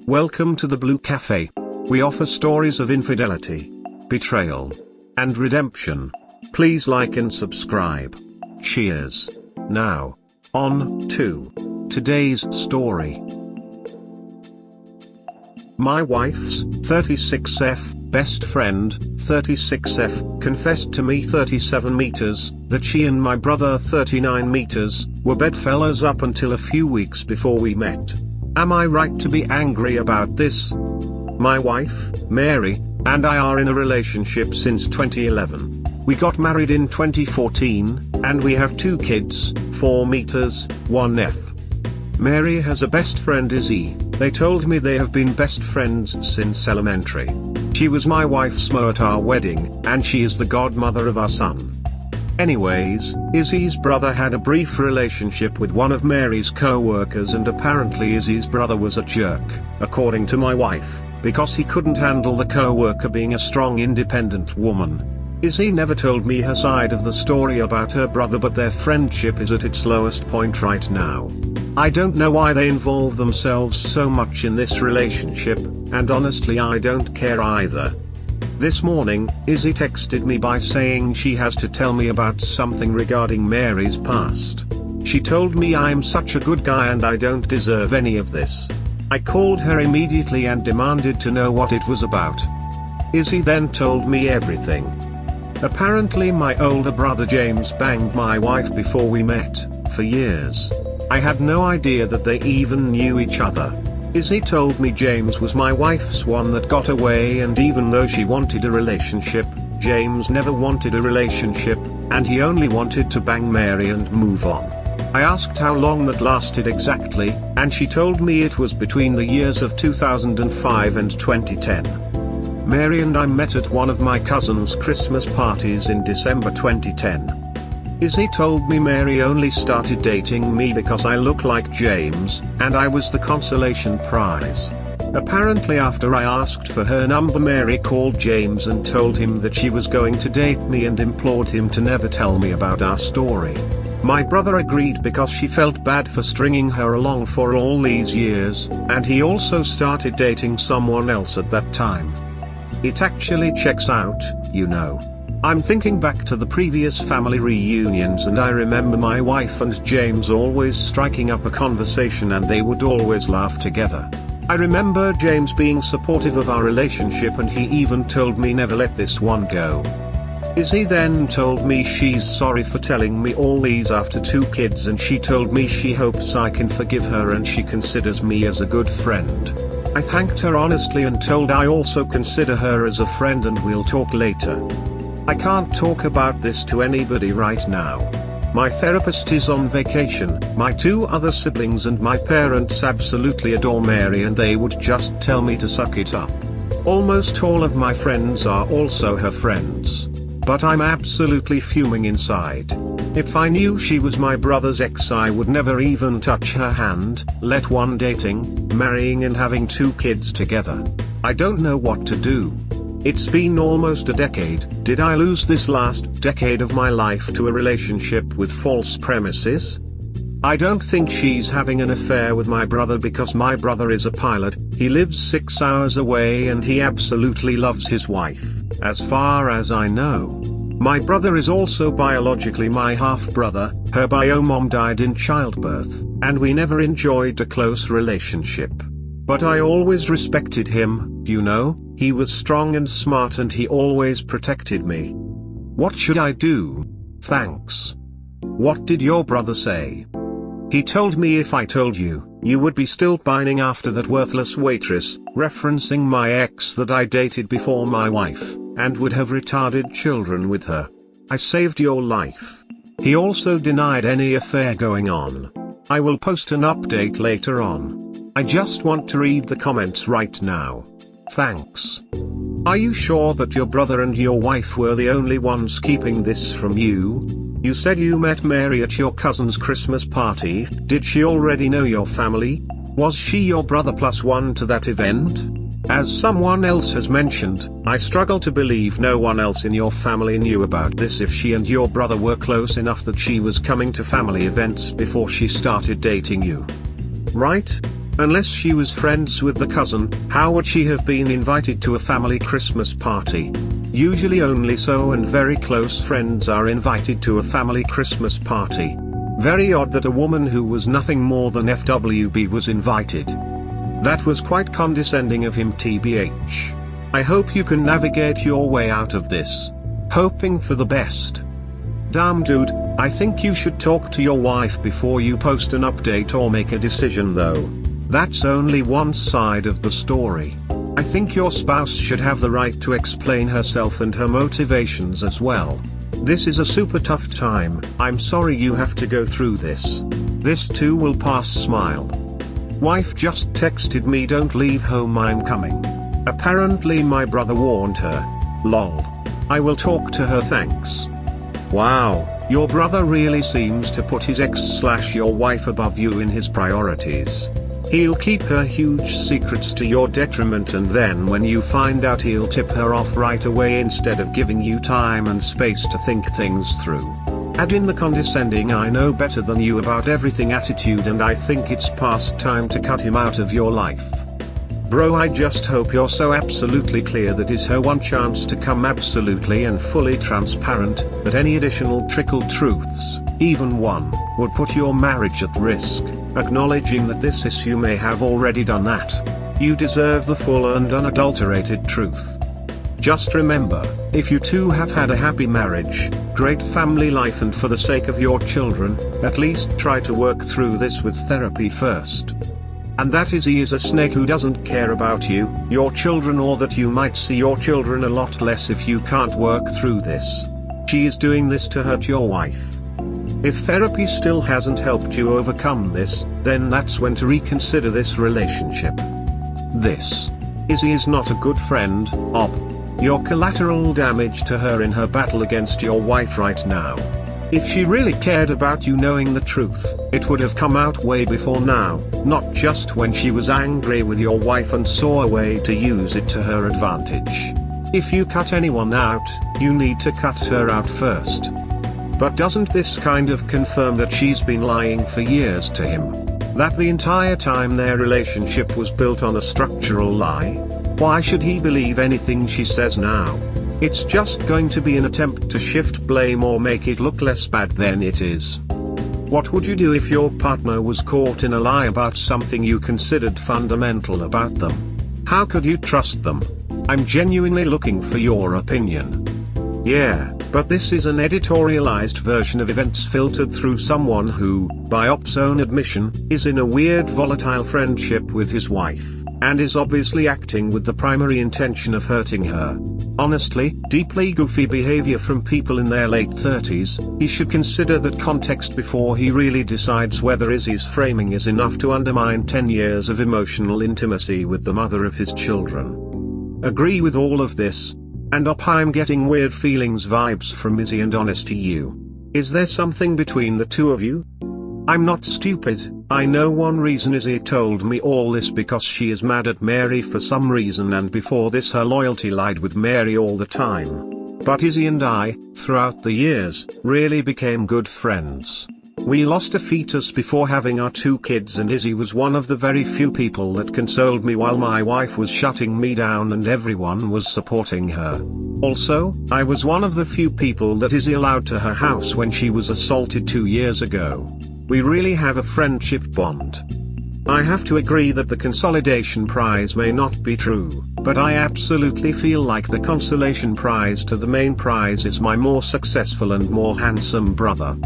Welcome to the Blue Cafe. We offer stories of infidelity, betrayal, and redemption. Please like and subscribe. Cheers. Now, on to today's story. My wife's 36F best friend, 36F, confessed to me 37 meters, that she and my brother 39 meters, were bedfellows up until a few weeks before we met. Am I right to be angry about this? My wife, Mary, and I are in a relationship since 2011. We got married in 2014, and we have 2 kids, 4 meters, 1F. Mary has a best friend Izzy. They told me they have been best friends since elementary. She was my wife's mo at our wedding, and she is the godmother of our son. Anyways, Izzy's brother had a brief relationship with one of Mary's co-workers, and apparently Izzy's brother was a jerk, according to my wife, because he couldn't handle the co-worker being a strong independent woman. Izzy never told me her side of the story about her brother, but their friendship is at its lowest point right now. I don't know why they involve themselves so much in this relationship, and honestly I don't care either. This morning, Izzy texted me by saying she has to tell me about something regarding Mary's past. She told me I'm such a good guy and I don't deserve any of this. I called her immediately and demanded to know what it was about. Izzy then told me everything. Apparently my older brother James banged my wife before we met, for years. I had no idea that they even knew each other. Izzy told me James was my wife's one that got away, and even though she wanted a relationship, James never wanted a relationship, and he only wanted to bang Mary and move on. I asked how long that lasted exactly, and she told me it was between the years of 2005 and 2010. Mary and I met at one of my cousin's Christmas parties in December 2010. Izzy told me Mary only started dating me because I look like James, and I was the consolation prize. Apparently after I asked for her number, Mary called James and told him that she was going to date me and implored him to never tell me about our story. My brother agreed because she felt bad for stringing her along for all these years, and he also started dating someone else at that time. It actually checks out, you know. I'm thinking back to the previous family reunions, and I remember my wife and James always striking up a conversation and they would always laugh together. I remember James being supportive of our relationship, and he even told me never let this one go. Izzy then told me she's sorry for telling me all these after 2 kids, and she told me she hopes I can forgive her and she considers me as a good friend. I thanked her honestly and told I also consider her as a friend and we'll talk later. I can't talk about this to anybody right now. My therapist is on vacation, my 2 other siblings and my parents absolutely adore Mary and they would just tell me to suck it up. Almost all of my friends are also her friends. But I'm absolutely fuming inside. If I knew she was my brother's ex, I would never even touch her hand, let alone dating, marrying and having 2 kids together. I don't know what to do. It's been almost a decade. Did I lose this last decade of my life to a relationship with false premises? I don't think she's having an affair with my brother because my brother is a pilot, he lives 6 hours away and he absolutely loves his wife, as far as I know. My brother is also biologically my half-brother, her bio mom died in childbirth, and we never enjoyed a close relationship. But I always respected him, you know, he was strong and smart and he always protected me. What should I do? Thanks. What did your brother say? He told me if I told you, you would be still pining after that worthless waitress, referencing my ex that I dated before my wife, and would have retarded children with her. I saved your life. He also denied any affair going on. I will post an update later on. I just want to read the comments right now. Thanks. Are you sure that your brother and your wife were the only ones keeping this from you? You said you met Mary at your cousin's Christmas party. Did she already know your family? Was she your brother plus one to that event? As someone else has mentioned, I struggle to believe no one else in your family knew about this if she and your brother were close enough that she was coming to family events before she started dating you. Right? Unless she was friends with the cousin, how would she have been invited to a family Christmas party? Usually only so and very close friends are invited to a family Christmas party. Very odd that a woman who was nothing more than FWB was invited. That was quite condescending of him, TBH. I hope you can navigate your way out of this. Hoping for the best. Damn dude, I think you should talk to your wife before you post an update or make a decision though. That's only one side of the story. I think your spouse should have the right to explain herself and her motivations as well. This is a super tough time, I'm sorry you have to go through this. This too will pass, smile. Wife just texted me, don't leave home, I'm coming. Apparently my brother warned her. Lol. I will talk to her, thanks. Wow, your brother really seems to put his ex/your wife above you in his priorities. He'll keep her huge secrets to your detriment, and then when you find out he'll tip her off right away instead of giving you time and space to think things through. Add in the condescending I know better than you about everything attitude, and I think it's past time to cut him out of your life. Bro, I just hope you're so absolutely clear that is her one chance to come absolutely and fully transparent, that any additional trickle truths, even one, would put your marriage at risk, acknowledging that this issue may have already done that. You deserve the full and unadulterated truth. Just remember, if you two have had a happy marriage, great family life, and for the sake of your children, at least try to work through this with therapy first. And that is, he is a snake who doesn't care about you, your children, or that you might see your children a lot less if you can't work through this. She is doing this to hurt your wife. If therapy still hasn't helped you overcome this, then that's when to reconsider this relationship. This. Izzy is not a good friend, Ob. You're collateral damage to her in her battle against your wife right now. If she really cared about you knowing the truth, it would have come out way before now, not just when she was angry with your wife and saw a way to use it to her advantage. If you cut anyone out, you need to cut her out first. But doesn't this kind of confirm that she's been lying for years to him? That the entire time their relationship was built on a structural lie? Why should he believe anything she says now? It's just going to be an attempt to shift blame or make it look less bad than it is. What would you do if your partner was caught in a lie about something you considered fundamental about them? How could you trust them? I'm genuinely looking for your opinion. Yeah, but this is an editorialized version of events filtered through someone who, by Op's own admission, is in a weird volatile friendship with his wife, and is obviously acting with the primary intention of hurting her. Honestly, deeply goofy behavior from people in their late 30s, he should consider that context before he really decides whether Izzy's framing is enough to undermine 10 years of emotional intimacy with the mother of his children. Agree with all of this? And I'm getting weird feelings vibes from Izzy, and honestly, you. Is there something between the two of you? I'm not stupid. I know one reason Izzy told me all this because she is mad at Mary for some reason, and before this her loyalty lied with Mary all the time. But Izzy and I, throughout the years, really became good friends. We lost a fetus before having our 2 kids, and Izzy was one of the very few people that consoled me while my wife was shutting me down and everyone was supporting her. Also, I was one of the few people that Izzy allowed to her house when she was assaulted 2 years ago. We really have a friendship bond. I have to agree that the consolidation prize may not be true, but I absolutely feel like the consolation prize to the main prize is my more successful and more handsome brother.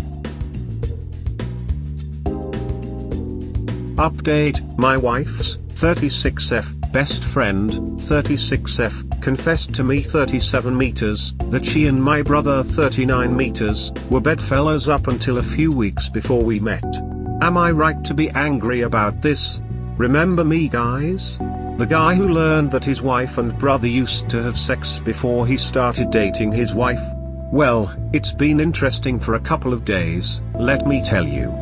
Update: my wife's 36F best friend, 36F, confessed to me 37 meters, that she and my brother 39 meters, were bedfellows up until a few weeks before we met. Am I right to be angry about this? Remember me, guys? The guy who learned that his wife and brother used to have sex before he started dating his wife? Well, it's been interesting for a couple of days, let me tell you.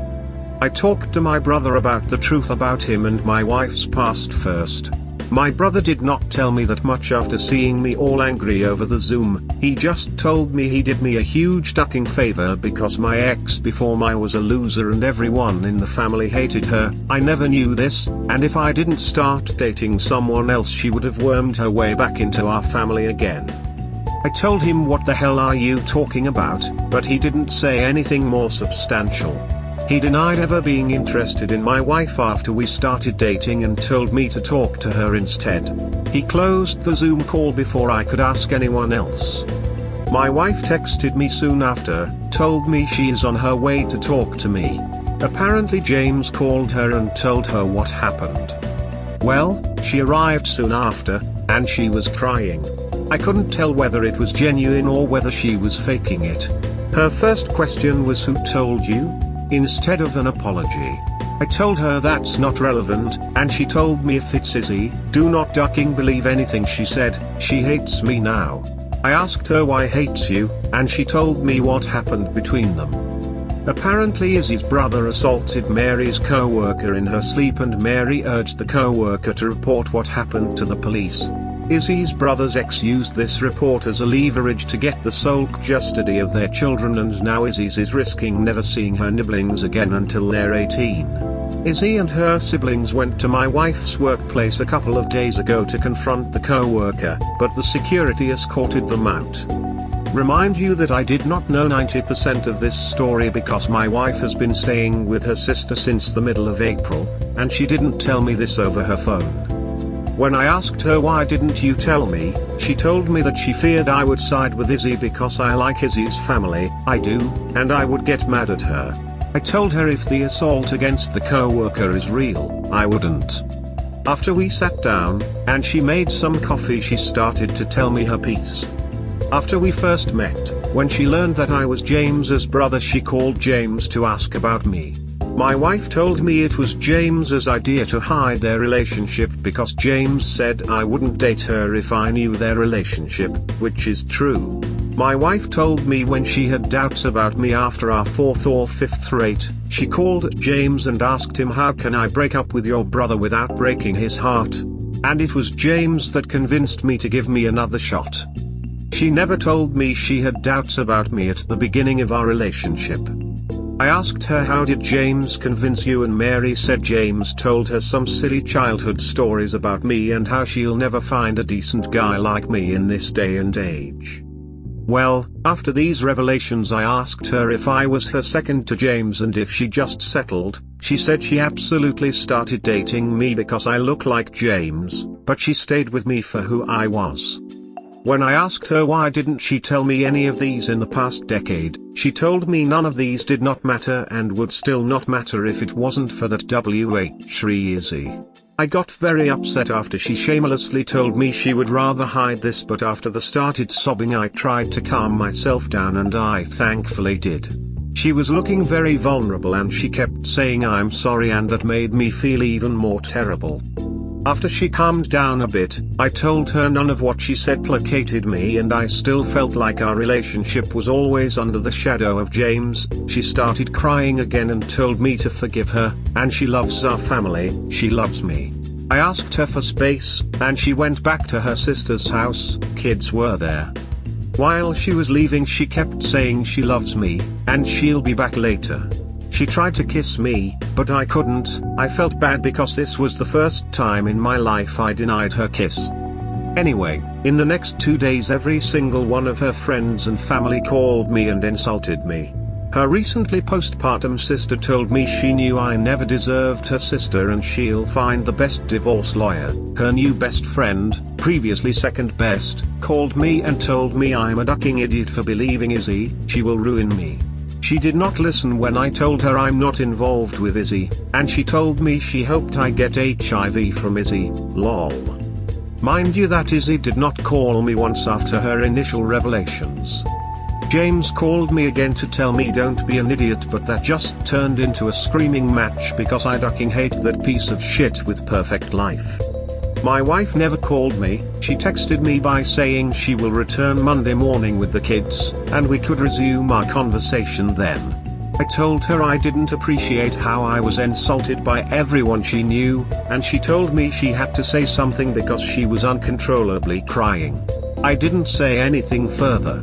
I talked to my brother about the truth about him and my wife's past first. My brother did not tell me that much after seeing me all angry over the Zoom. He just told me he did me a huge ducking favor because my ex before me was a loser and everyone in the family hated her. I never knew this, and if I didn't start dating someone else she would have wormed her way back into our family again. I told him what the hell are you talking about, but he didn't say anything more substantial. He denied ever being interested in my wife after we started dating and told me to talk to her instead. He closed the Zoom call before I could ask anyone else. My wife texted me soon after, told me she is on her way to talk to me. Apparently James called her and told her what happened. Well, she arrived soon after, and she was crying. I couldn't tell whether it was genuine or whether she was faking it. Her first question was, "Who told you?" instead of an apology. I told her that's not relevant, and she told me if it's Izzy, do not ducking believe anything she said. She hates me now. I asked her why hates you, and she told me what happened between them. Apparently Izzy's brother assaulted Mary's co-worker in her sleep and Mary urged the co-worker to report what happened to the police. Izzy's brother's ex used this report as a leverage to get the sole custody of their children, and now Izzy's is risking never seeing her nibblings again until they're 18. Izzy and her siblings went to my wife's workplace a couple of days ago to confront the co-worker, but the security escorted them out. Remind you that I did not know 90% of this story because my wife has been staying with her sister since the middle of April, and she didn't tell me this over her phone. When I asked her why didn't you tell me, she told me that she feared I would side with Izzy because I like Izzy's family, I do, and I would get mad at her. I told her if the assault against the co-worker is real, I wouldn't. After we sat down, and she made some coffee, she started to tell me her piece. After we first met, when she learned that I was James's brother, she called James to ask about me. My wife told me it was James's idea to hide their relationship because James said I wouldn't date her if I knew their relationship, which is true. My wife told me when she had doubts about me after our 4th or 5th rate, she called James and asked him, how can I break up with your brother without breaking his heart? And it was James that convinced me to give me another shot. She never told me she had doubts about me at the beginning of our relationship. I asked her, how did James convince you? And Mary said James told her some silly childhood stories about me and how she'll never find a decent guy like me in this day and age. Well, after these revelations I asked her if I was her second to James and if she just settled. She said she absolutely started dating me because I look like James, but she stayed with me for who I was. When I asked her why didn't she tell me any of these in the past decade, she told me none of these did not matter and would still not matter if it wasn't for that Izzy. I got very upset after she shamelessly told me she would rather hide this, but after the started sobbing I tried to calm myself down, and I thankfully did. She was looking very vulnerable and she kept saying I'm sorry, and that made me feel even more terrible. After she calmed down a bit, I told her none of what she said placated me and I still felt like our relationship was always under the shadow of James. She started crying again and told me to forgive her, and she loves our family, she loves me. I asked her for space, and she went back to her sister's house, kids were there. While she was leaving she kept saying she loves me, and she'll be back later. She tried to kiss me, but I couldn't. I felt bad because this was the first time in my life I denied her kiss. Anyway, in the next 2 days every single one of her friends and family called me and insulted me. Her recently postpartum sister told me she knew I never deserved her sister and she'll find the best divorce lawyer. Her new best friend, previously second best, called me and told me I'm a ducking idiot for believing Izzy, she will ruin me. She did not listen when I told her I'm not involved with Izzy, and she told me she hoped I get HIV from Izzy, lol. Mind you that Izzy did not call me once after her initial revelations. James called me again to tell me don't be an idiot, but that just turned into a screaming match because I ducking hate that piece of shit with perfect life. My wife never called me, she texted me by saying she will return Monday morning with the kids, and we could resume our conversation then. I told her I didn't appreciate how I was insulted by everyone she knew, and she told me she had to say something because she was uncontrollably crying. I didn't say anything further.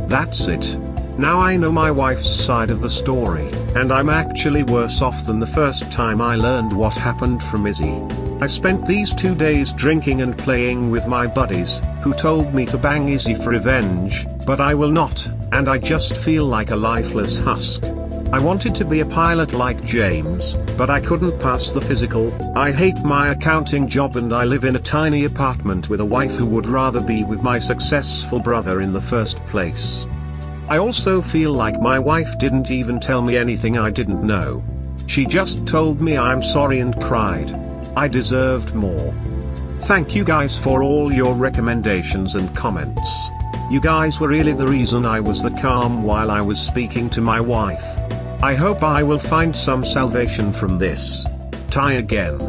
That's it. Now I know my wife's side of the story, and I'm actually worse off than the first time I learned what happened from Izzy. I spent these 2 days drinking and playing with my buddies, who told me to bang Izzy for revenge, but I will not, and I just feel like a lifeless husk. I wanted to be a pilot like James, but I couldn't pass the physical. I hate my accounting job and I live in a tiny apartment with a wife who would rather be with my successful brother in the first place. I also feel like my wife didn't even tell me anything I didn't know. She just told me I'm sorry and cried. I deserved more. Thank you guys for all your recommendations and comments. You guys were really the reason I was the calm while I was speaking to my wife. I hope I will find some salvation from this. Tie again.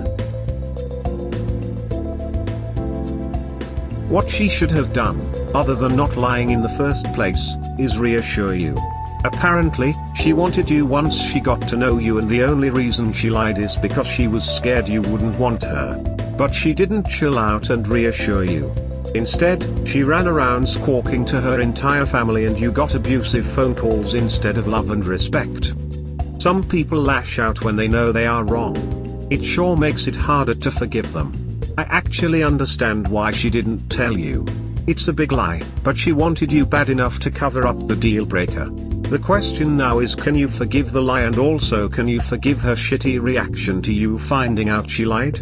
What she should have done, other than not lying in the first place, is reassure you. Apparently, she wanted you once she got to know you, and the only reason she lied is because she was scared you wouldn't want her. But she didn't chill out and reassure you. Instead, she ran around squawking to her entire family and you got abusive phone calls instead of love and respect. Some people lash out when they know they are wrong. It sure makes it harder to forgive them. I actually understand why she didn't tell you. It's a big lie, but she wanted you bad enough to cover up the deal breaker. The question now is, can you forgive the lie, and also can you forgive her shitty reaction to you finding out she lied?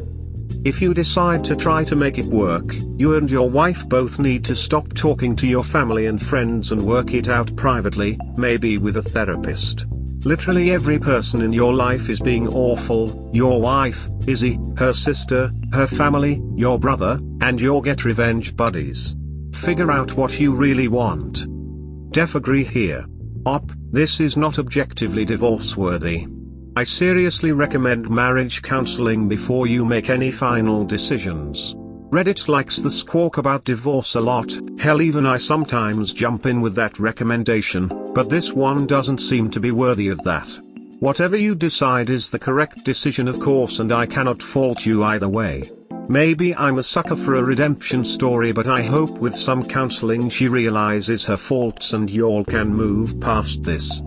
If you decide to try to make it work, you and your wife both need to stop talking to your family and friends and work it out privately, maybe with a therapist. Literally every person in your life is being awful: your wife, Izzy, her sister, her family, your brother, and your get revenge buddies. Figure out what you really want. Def agree here. This is not objectively divorce worthy. I seriously recommend marriage counseling before you make any final decisions. Reddit likes the squawk about divorce a lot, hell even I sometimes jump in with that recommendation, but this one doesn't seem to be worthy of that. Whatever you decide is the correct decision of course, and I cannot fault you either way. Maybe I'm a sucker for a redemption story, but I hope with some counseling she realizes her faults and y'all can move past this.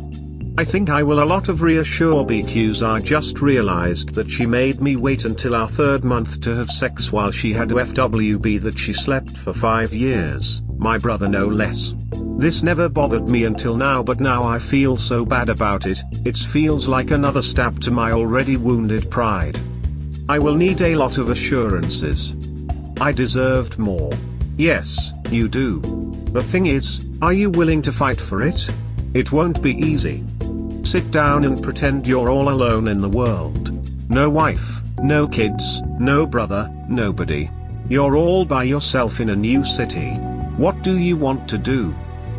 I think I will a lot of reassure because I just realized that she made me wait until our 3rd month to have sex while she had FWB that she slept for 5 years, my brother no less. This never bothered me until now, but now I feel so bad about it. It feels like another stab to my already wounded pride. I will need a lot of assurances. I deserved more. Yes, you do. The thing is, are you willing to fight for it? It won't be easy. Sit down and pretend you're all alone in the world. No wife, no kids, no brother, nobody. You're all by yourself in a new city. What do you want to do?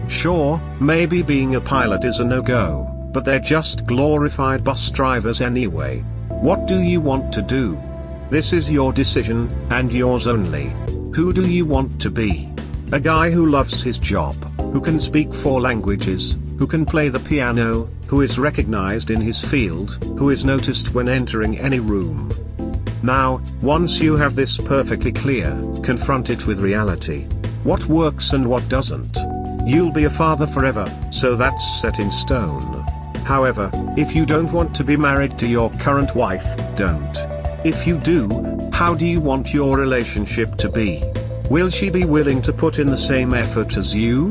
Sure, maybe being a pilot is a no-go, but they're just glorified bus drivers anyway. What do you want to do? This is your decision, and yours only. Who do you want to be? A guy who loves his job, who can speak 4 languages, who can play the piano, who is recognized in his field, who is noticed when entering any room. Now, once you have this perfectly clear, confront it with reality. What works and what doesn't. You'll be a father forever, so that's set in stone. However, if you don't want to be married to your current wife, don't. If you do, how do you want your relationship to be? Will she be willing to put in the same effort as you?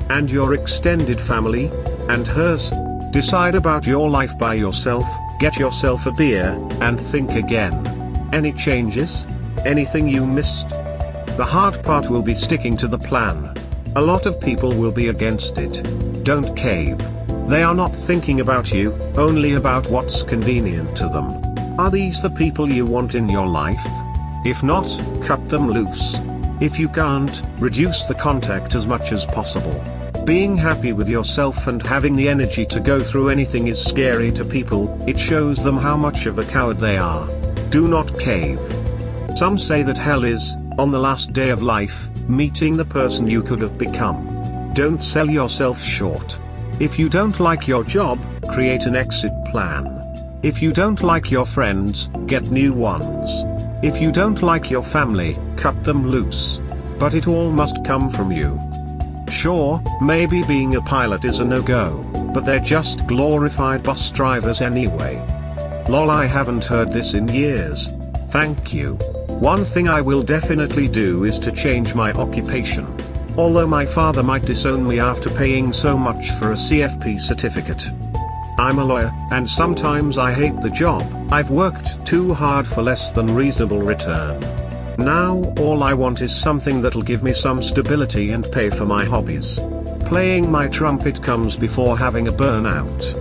And your extended family? And hers? Decide about your life by yourself, get yourself a beer, and think again. Any changes? Anything you missed? The hard part will be sticking to the plan. A lot of people will be against it. Don't cave. They are not thinking about you, only about what's convenient to them. Are these the people you want in your life? If not, cut them loose. If you can't, reduce the contact as much as possible. Being happy with yourself and having the energy to go through anything is scary to people. It shows them how much of a coward they are. Do not cave. Some say that hell is, on the last day of life, meeting the person you could have become. Don't sell yourself short. If you don't like your job, create an exit plan. If you don't like your friends, get new ones. If you don't like your family, cut them loose. But it all must come from you. Sure, maybe being a pilot is a no-go, but they're just glorified bus drivers anyway. Lol, I haven't heard this in years. Thank you. One thing I will definitely do is to change my occupation. Although my father might disown me after paying so much for a CFP certificate. I'm a lawyer, and sometimes I hate the job. I've worked too hard for less than reasonable return. Now all I want is something that'll give me some stability and pay for my hobbies. Playing my trumpet comes before having a burnout.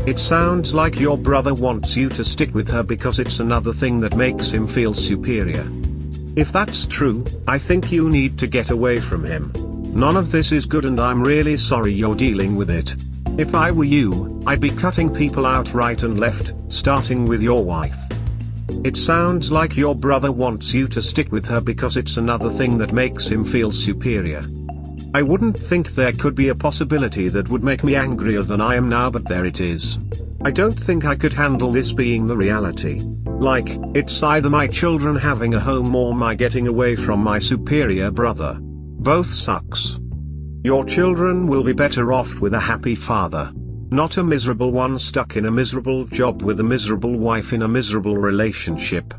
It sounds like your brother wants you to stick with her because it's another thing that makes him feel superior. If that's true, I think you need to get away from him. None of this is good and I'm really sorry you're dealing with it. If I were you, I'd be cutting people out right and left, starting with your wife. It sounds like your brother wants you to stick with her because it's another thing that makes him feel superior. I wouldn't think there could be a possibility that would make me angrier than I am now, but there it is. I don't think I could handle this being the reality. Like, it's either my children having a home or my getting away from my superior brother. Both sucks. Your children will be better off with a happy father. Not a miserable one stuck in a miserable job with a miserable wife in a miserable relationship.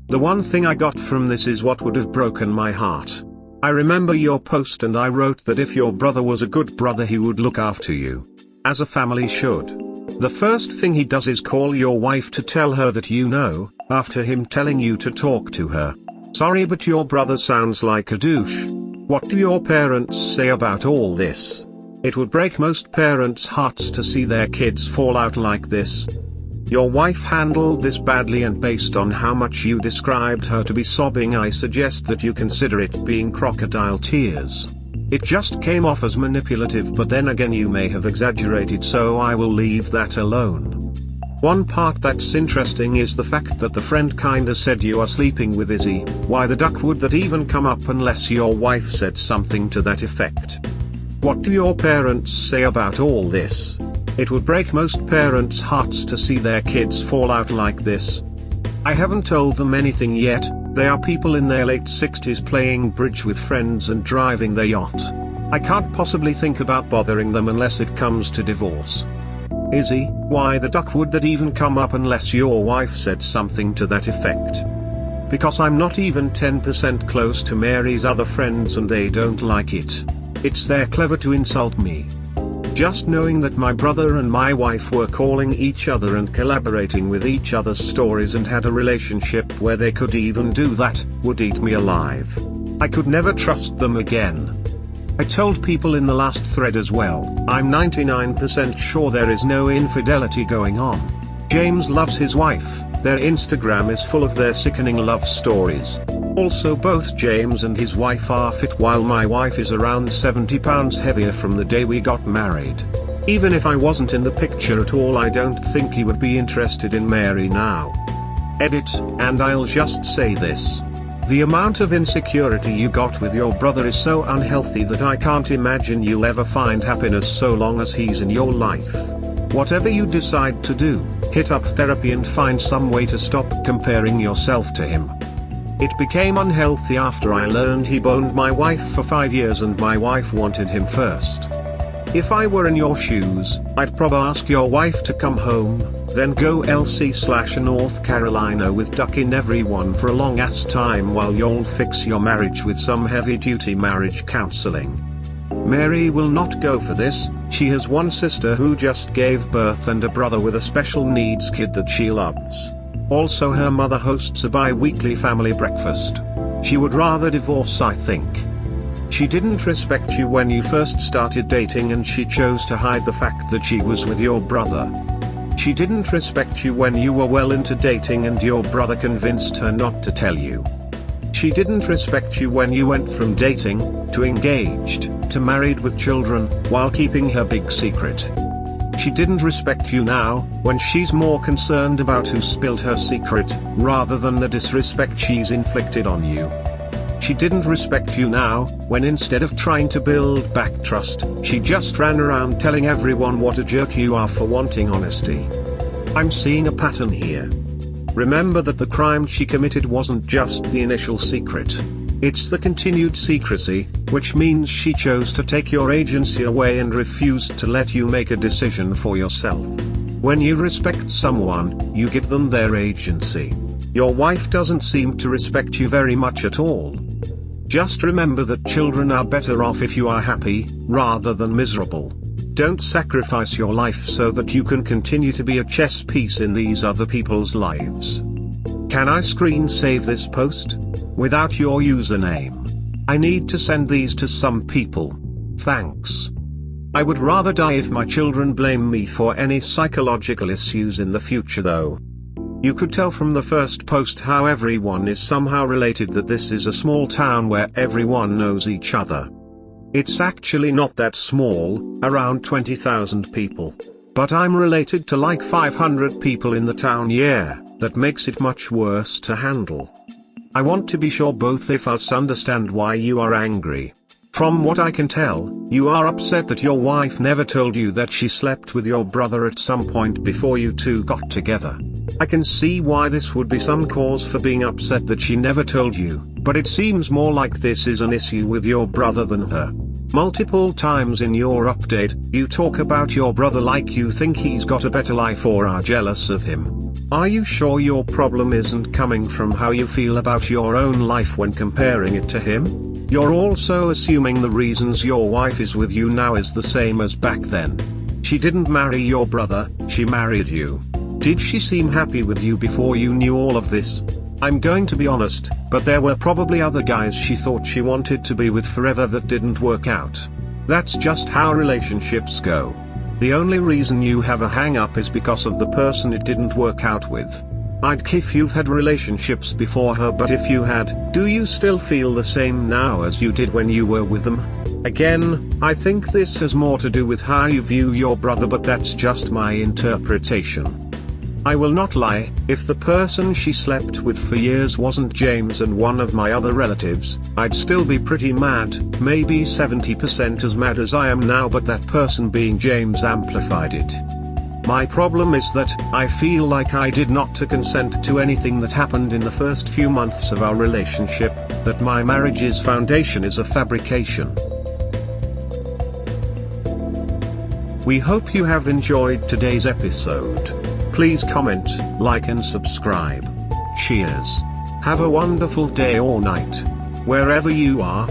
The one thing I got from this is what would have broken my heart. I remember your post and I wrote that if your brother was a good brother he would look after you. As a family should. The first thing he does is call your wife to tell her that you know, after him telling you to talk to her. Sorry, but your brother sounds like a douche. What do your parents say about all this? It would break most parents' hearts to see their kids fall out like this. Your wife handled this badly, and based on how much you described her to be sobbing, I suggest that you consider it being crocodile tears. It just came off as manipulative, but then again you may have exaggerated, so I will leave that alone. One part that's interesting is the fact that the friend kinda said you are sleeping with Izzy. Why the duck would that even come up unless your wife said something to that effect? What do your parents say about all this? It would break most parents' hearts to see their kids fall out like this. I haven't told them anything yet. They are people in their late 60s playing bridge with friends and driving their yacht. I can't possibly think about bothering them unless it comes to divorce. Izzy, why the duck would that even come up unless your wife said something to that effect? Because I'm not even 10% close to Mary's other friends and they don't like it. It's they're clever to insult me. Just knowing that my brother and my wife were calling each other and collaborating with each other's stories and had a relationship where they could even do that, would eat me alive. I could never trust them again. I told people in the last thread as well, I'm 99% sure there is no infidelity going on. James loves his wife, their Instagram is full of their sickening love stories. Also, both James and his wife are fit while my wife is around 70 pounds heavier from the day we got married. Even if I wasn't in the picture at all, I don't think he would be interested in Mary now. Edit, and I'll just say this. The amount of insecurity you got with your brother is so unhealthy that I can't imagine you'll ever find happiness so long as he's in your life. Whatever you decide to do, hit up therapy and find some way to stop comparing yourself to him. It became unhealthy after I learned he boned my wife for 5 years and my wife wanted him first. If I were in your shoes, I'd probably ask your wife to come home, then go LC/North Carolina with Duck in everyone for a long ass time while you'll fix your marriage with some heavy duty marriage counseling. Mary will not go for this. She has one sister who just gave birth and a brother with a special needs kid that she loves. Also, her mother hosts a bi-weekly family breakfast. She would rather divorce, I think. She didn't respect you when you first started dating and she chose to hide the fact that she was with your brother. She didn't respect you when you were well into dating and your brother convinced her not to tell you. She didn't respect you when you went from dating, to engaged, to married with children, while keeping her big secret. She didn't respect you now, when she's more concerned about who spilled her secret, rather than the disrespect she's inflicted on you. She didn't respect you now, when instead of trying to build back trust, she just ran around telling everyone what a jerk you are for wanting honesty. I'm seeing a pattern here. Remember that the crime she committed wasn't just the initial secret. It's the continued secrecy, which means she chose to take your agency away and refused to let you make a decision for yourself. When you respect someone, you give them their agency. Your wife doesn't seem to respect you very much at all. Just remember that children are better off if you are happy, rather than miserable. Don't sacrifice your life so that you can continue to be a chess piece in these other people's lives. Can I screen save this post? Without your username. I need to send these to some people. Thanks. I would rather die if my children blame me for any psychological issues in the future though. You could tell from the first post how everyone is somehow related, that this is a small town where everyone knows each other. It's actually not that small, around 20,000 people. But I'm related to like 500 people in the town, yeah, that makes it much worse to handle. I want to be sure both of us understand why you are angry. From what I can tell, you are upset that your wife never told you that she slept with your brother at some point before you two got together. I can see why this would be some cause for being upset that she never told you, but it seems more like this is an issue with your brother than her. Multiple times in your update, you talk about your brother like you think he's got a better life or are jealous of him. Are you sure your problem isn't coming from how you feel about your own life when comparing it to him? You're also assuming the reasons your wife is with you now is the same as back then. She didn't marry your brother, she married you. Did she seem happy with you before you knew all of this? I'm going to be honest, but there were probably other guys she thought she wanted to be with forever that didn't work out. That's just how relationships go. The only reason you have a hang-up is because of the person it didn't work out with. I'd if you've had relationships before her, but if you had, do you still feel the same now as you did when you were with them? Again, I think this has more to do with how you view your brother, but that's just my interpretation. I will not lie, if the person she slept with for years wasn't James and one of my other relatives, I'd still be pretty mad, maybe 70% as mad as I am now, but that person being James amplified it. My problem is that I feel like I did not to consent to anything that happened in the first few months of our relationship, that my marriage's foundation is a fabrication. We hope you have enjoyed today's episode. Please comment, like and subscribe. Cheers. Have a wonderful day or night, wherever you are.